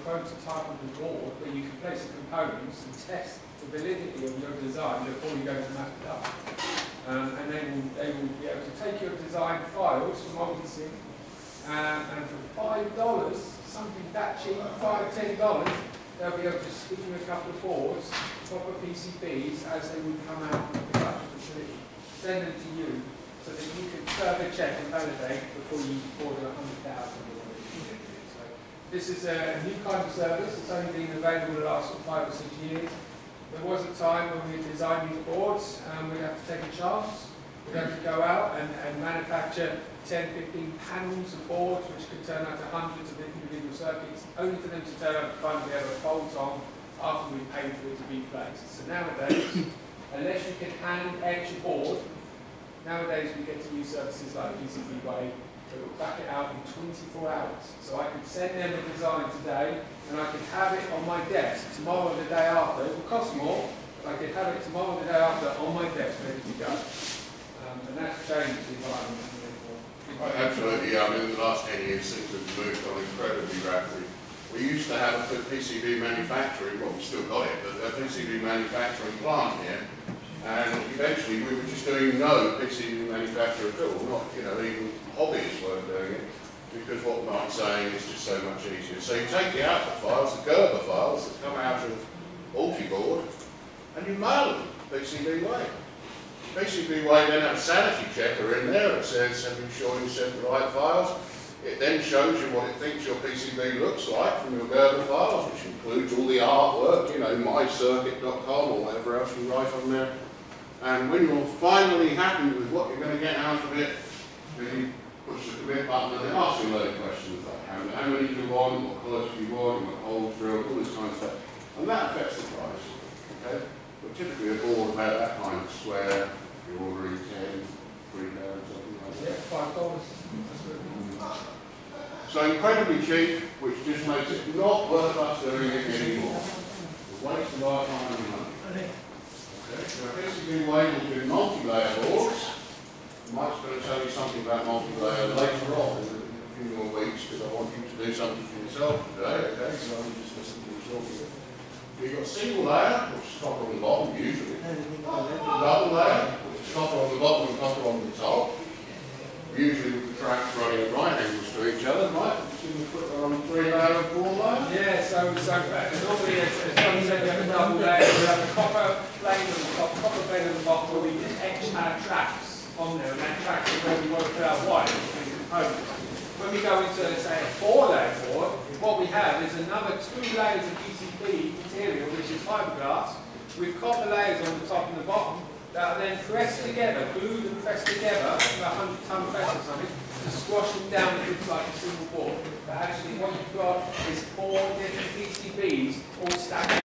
prototype of the board where you can place the components and test the validity of your design before you go to map it up. And then they will be able to take your design files from Multisync, and for $5, something that cheap, $5, $10, they'll be able to stick in a couple of boards, proper PCBs, as they would come out from the production facility, send them to you, so that you can further check and validate before you order 100,000 or whatever you do. So this is a new kind of service. It's only been available the last 5 or 6 years. There was a time when we designed these boards, we'd have to take a chance. We'd have to go out and manufacture 10, 15 panels of boards, which could turn out to hundreds of individual circuits, only for them to turn out to finally have a bolt on after we paid for it to be placed. So nowadays, unless you can hand etch a board, nowadays we get to use services like PCBWay that will back it out in 24 hours. So I could send them a design today, and I could have it on my desk tomorrow or the day after. It will cost more, but I could have it tomorrow or the day after on my desk ready to go. And that's changed the environment. Absolutely, yeah. I mean, in the last 10 years, things have moved on incredibly rapidly. We used to have a PCB manufacturing, well, we still got it, but a PCB manufacturing plant here, and eventually we were just doing no PCB manufacture at all. Not, even hobbyists weren't doing it, because what Mark's saying is just so much easier. So you take the output files, the Gerber files that come out of Multiboard, and you mail them PCBWay. PCBWay then have a sanity checker in there that says, have you sure you sent the right files? It then shows you what it thinks your PCB looks like from your Gerber files, which includes all the artwork, mycircuit.com or whatever else you write on there. And when you're finally happy with what you're going to get out of it, then you push the commit button and they ask you a load of questions like how many do you want, what colours do you want, what holes drilled, all this kind of stuff. And that affects the price. Okay? But typically a board about that kind of square, you're ordering 10, 3 pounds, something like that. Yeah, $5. So incredibly cheap, which just makes it not worth us doing it anymore. It's a waste of our time and money. Okay, so PCBWay will do multi-layer boards. Mike's going to tell you something about multi-layer later on in a few more weeks, because I want you to do something for yourself today, okay? So I'm just listening to you talking. You've got single layer, which is copper on the bottom, usually. Double layer, which is copper on the bottom and copper on the top. Usually with the tracks running at right angles to each other, right? Can you put that on 3 layer and 4 layer? Yeah, so normally, as John said, we have a double layer. We have a copper plane on the top, copper plane on the bottom, where we just etch our tracks on there, and that track is where we want to put our wire and components. When we go into, say, a 4-layer board, what we have is another 2 layers of PCB material, which is fiberglass, with copper layers on the top and the bottom, that are then pressed together, glued and pressed together, with a 100-ton press or something, to squash them down and look like a single board. But actually what you've got is 4 different PCBs all stacked